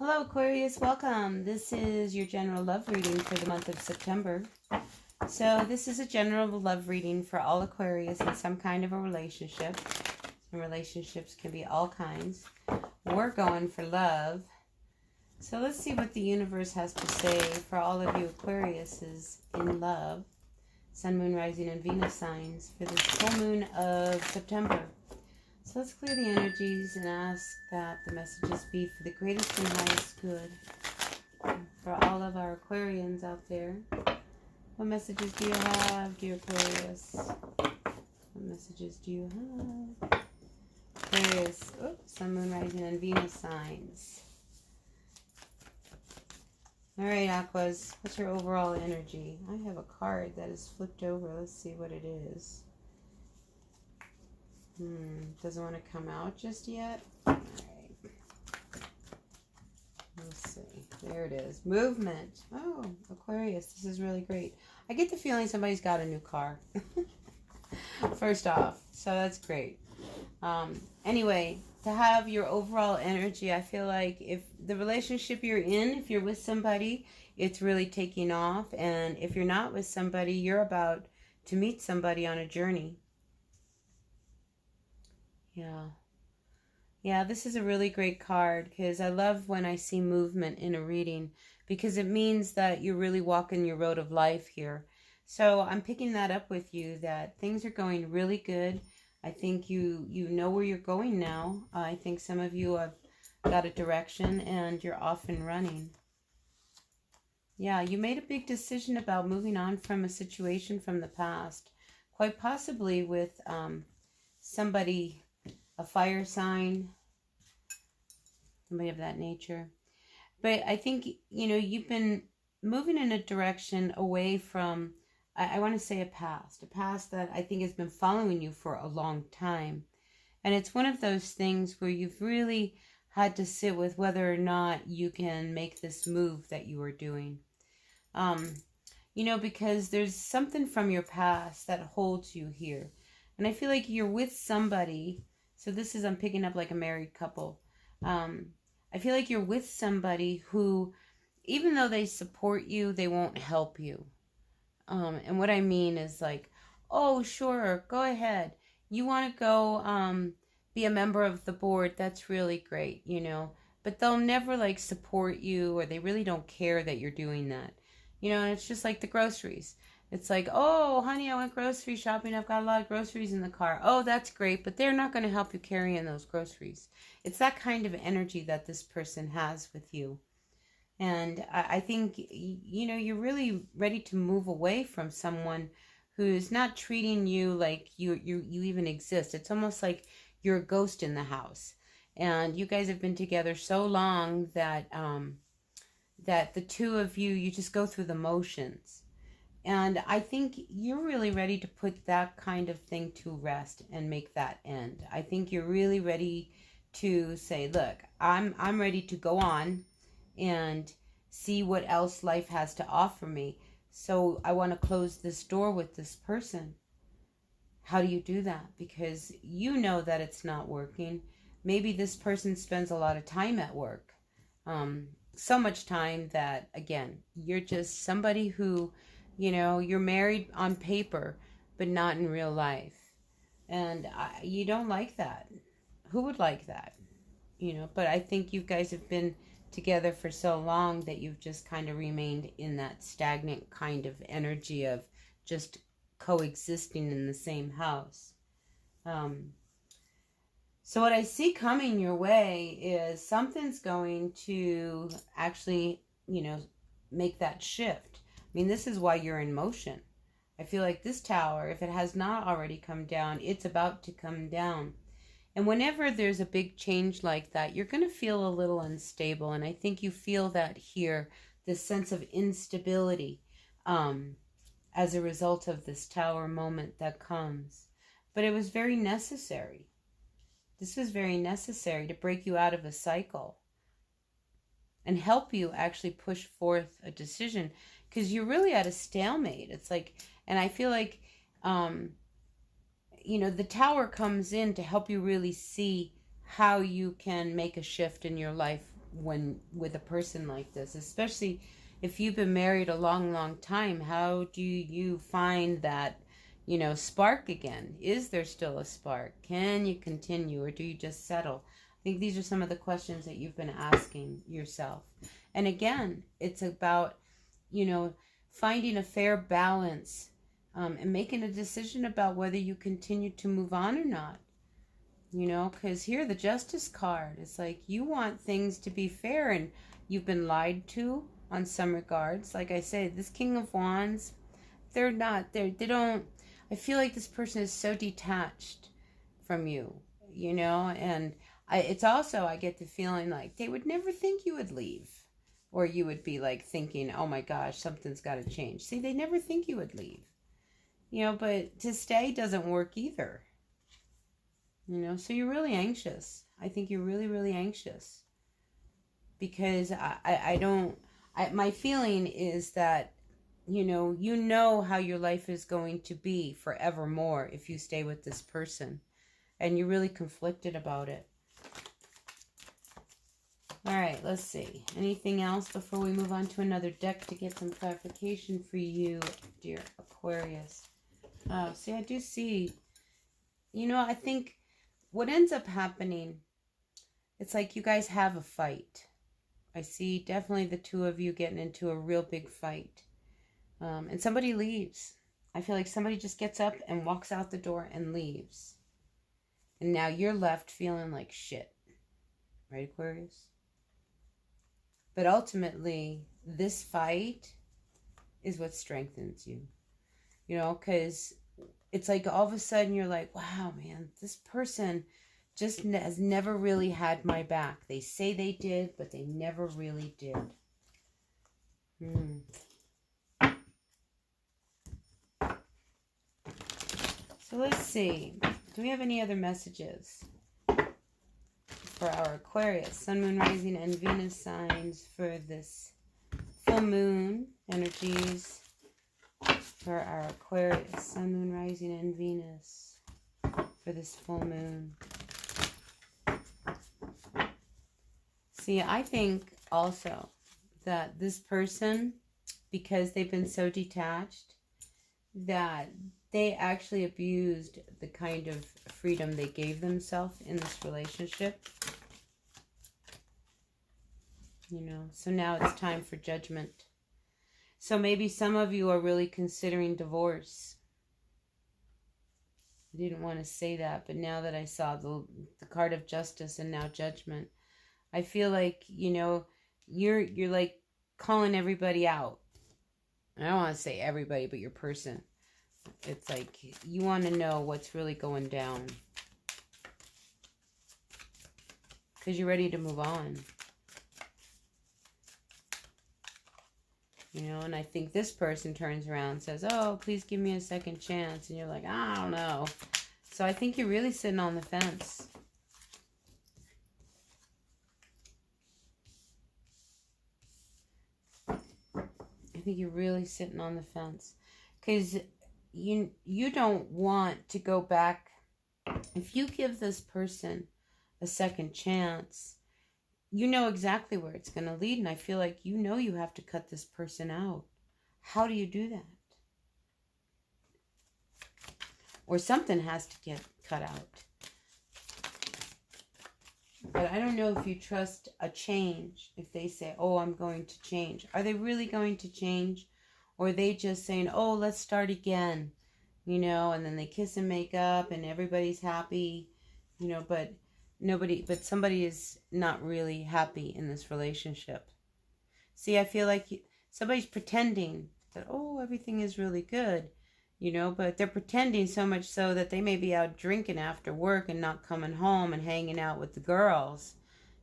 Hello Aquarius, welcome. This is your general love reading for the month of September. So this is a general love reading for all Aquarius in some kind of a relationship. And relationships can be all kinds. We're going for love. So let's see what the universe has to say for all of you Aquariuses in love. Sun, Moon, Rising, and Venus signs for this full moon of September. So let's clear the energies and ask that the messages be for the greatest and highest good for all of our Aquarians out there. What messages do you have, dear Aquarius? What messages do you have? Aquarius, Sun, Moon, Rising, and Venus signs. All right, Aquas, what's your overall energy? I have a card that is flipped over. Let's see what it is. Doesn't want to come out just yet. All right. Let's see. There it is. Movement. Oh, Aquarius, this is really great. I get the feeling somebody's got a new car. First off, so that's great. Anyway, to have your overall energy, I feel like if the relationship you're in, if you're with somebody, it's really taking off. And if you're not with somebody, you're about to meet somebody on a journey. Yeah, this is a really great card because I love when I see movement in a reading because it means that you're really walking your road of life here. So I'm picking that up with you that things are going really good. I think you know where you're going now. I think some of you have got a direction and you're off and running. Yeah, you made a big decision about moving on from a situation from the past, quite possibly with somebody, a fire sign, somebody of that nature. But I think, you've been moving in a direction away from, I want to say a past that I think has been following you for a long time. And it's one of those things where you've really had to sit with whether or not you can make this move that you are doing. Because there's something from your past that holds you here. And I feel like you're with somebody. So this is, I'm picking up like a married couple. I feel like you're with somebody who, even though they support you, they won't help you. And what I mean is like, oh, sure, go ahead. You want to go be a member of the board. That's really great, But they'll never like support you, or they really don't care that you're doing that. And it's just like the groceries. It's like, oh, honey, I went grocery shopping. I've got a lot of groceries in the car. Oh, that's great. But they're not going to help you carry in those groceries. It's that kind of energy that this person has with you. And I think, you're really ready to move away from someone who's not treating you like you even exist. It's almost like you're a ghost in the house. And you guys have been together so long that, that the two of you just go through the motions. And I think you're really ready to put that kind of thing to rest and make that end. I think you're really ready to say, look, I'm ready to go on and see what else life has to offer me. So I want to close this door with this person. How do you do that? Because you know that it's not working. Maybe this person spends a lot of time at work. So much time that, again, you're just somebody who, you're married on paper, but not in real life. And you don't like that. Who would like that? But I think you guys have been together for so long that you've just kind of remained in that stagnant kind of energy of just coexisting in the same house. So what I see coming your way is something's going to actually, make that shift. I mean, this is why you're in motion. I feel like this tower, if it has not already come down, it's about to come down. And whenever there's a big change like that, you're going to feel a little unstable. And I think you feel that here, this sense of instability as a result of this tower moment that comes. But it was very necessary. This was very necessary to break you out of a cycle and help you actually push forth a decision, because you're really at a stalemate. It's like, and I feel like, the tower comes in to help you really see how you can make a shift in your life when with a person like this, especially if you've been married a long, long time. How do you find that, spark again? Is there still a spark? Can you continue, or do you just settle? I think these are some of the questions that you've been asking yourself. And again, it's about, finding a fair balance, and making a decision about whether you continue to move on or not. Because here, the Justice card, it's like you want things to be fair, and you've been lied to on some regards. Like I said, this King of Wands, they don't, I feel like this person is so detached from you, and it's also, I get the feeling like they would never think you would leave, or you would be like thinking, oh my gosh, something's got to change. See, they never think you would leave, but to stay doesn't work either. So you're really anxious. I think you're really, really anxious, because my feeling is that, how your life is going to be forevermore if you stay with this person, and you're really conflicted about it. All right, let's see. Anything else before we move on to another deck to get some clarification for you, dear Aquarius? See, I do see, I think what ends up happening, it's like you guys have a fight. I see definitely the two of you getting into a real big fight. And somebody leaves. I feel like somebody just gets up and walks out the door and leaves. And now you're left feeling like shit. Right, Aquarius? But ultimately, this fight is what strengthens you. Because it's like all of a sudden you're like, wow, man, this person just has never really had my back. They say they did, but they never really did. So let's see. Do we have any other messages for our Aquarius, Sun, Moon, Rising, and Venus signs for this full moon energies? For our Aquarius, Sun, Moon, Rising, and Venus for this full moon. See, I think also that this person, because they've been so detached, that they actually abused the kind of freedom they gave themselves in this relationship. So now it's time for judgment. So maybe some of you are really considering divorce. I didn't want to say that, but now that I saw the card of Justice and now Judgment, I feel like, you're like calling everybody out. I don't want to say everybody, but your person. It's like you want to know what's really going down, because you're ready to move on. And I think this person turns around and says, oh, please give me a second chance. And you're like, I don't know. So I think you're really sitting on the fence. I think you're really sitting on the fence. Because you don't want to go back. If you give this person a second chance, you know exactly where it's going to lead. And I feel like you have to cut this person out. How do you do that? Or something has to get cut out. But I don't know if you trust a change. If they say, oh, I'm going to change. Are they really going to change? Or are they just saying, oh, let's start again? And then they kiss and make up and everybody's happy. But somebody is not really happy in this relationship. See, I feel like somebody's pretending that, oh, everything is really good, but they're pretending so much so that they may be out drinking after work and not coming home and hanging out with the girls,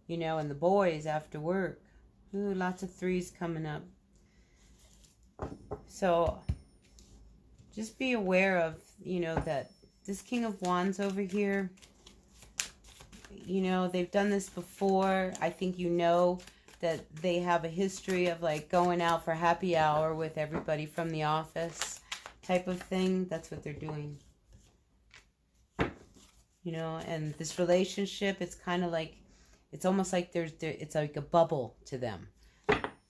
and the boys after work. Ooh, lots of threes coming up. So just be aware of, that this King of Wands over here, they've done this before. I think that they have a history of like going out for happy hour with everybody from the office type of thing. That's what they're doing. And this relationship, it's kind of like it's almost like it's like a bubble to them.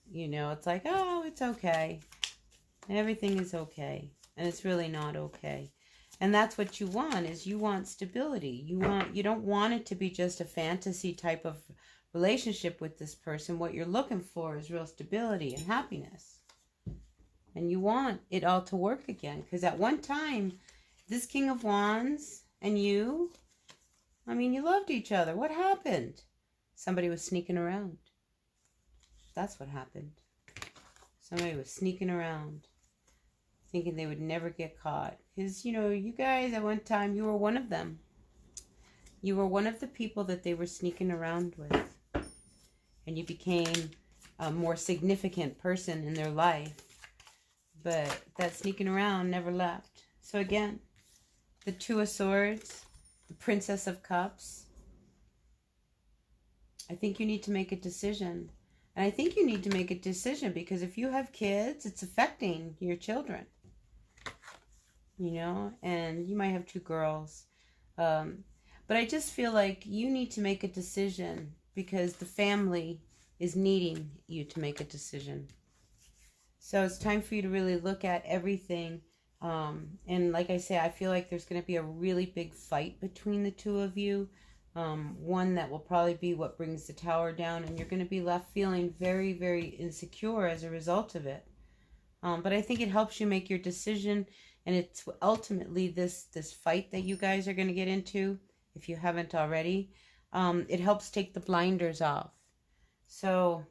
You know, it's like, oh, it's okay. Everything is okay. And it's really not okay. And that's what you want, is you want stability. You don't want it to be just a fantasy type of relationship with this person. What you're looking for is real stability and happiness. And you want it all to work again. Because at one time, this King of Wands and you, I mean, you loved each other. What happened? Somebody was sneaking around. That's what happened. Somebody was sneaking around, thinking they would never get caught. Because, you know, you guys, at one time, you were one of them. You were one of the people that they were sneaking around with. And you became a more significant person in their life. But that sneaking around never left. So again, the Two of Swords, the Princess of Cups. I think you need to make a decision. And I think you need to make a decision because if you have kids, it's affecting your children. You know, and you might have 2 girls. But I just feel like you need to make a decision because the family is needing you to make a decision. So it's time for you to really look at everything. And like I say, I feel like there's going to be a really big fight between the 2 of you. One that will probably be what brings the tower down. And you're going to be left feeling very, very insecure as a result of it. But I think it helps you make your decision. And it's ultimately this fight that you guys are going to get into, if you haven't already. It helps take the blinders off. So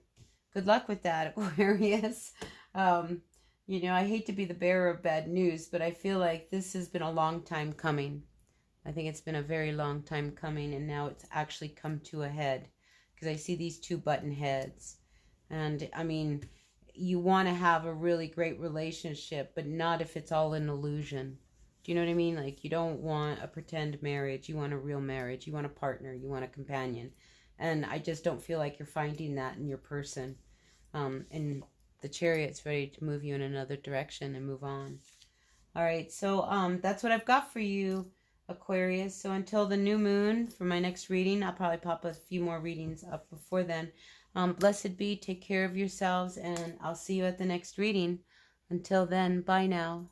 good luck with that, Aquarius. You know, I hate to be the bearer of bad news, but I feel like this has been a long time coming. I think it's been a very long time coming, and now it's actually come to a head. Because I see these 2 button heads. And, I mean, you want to have a really great relationship, but not if it's all an illusion. Do you know what I mean? Like, you don't want a pretend marriage. You want a real marriage. You want a partner. You want a companion. And I just don't feel like you're finding that in your person. And the Chariot's ready to move you in another direction and move on. All right, so that's what I've got for you, Aquarius. So until the new moon for my next reading, I'll probably pop a few more readings up before then. Blessed be, take care of yourselves, and I'll see you at the next reading. Until then, bye now.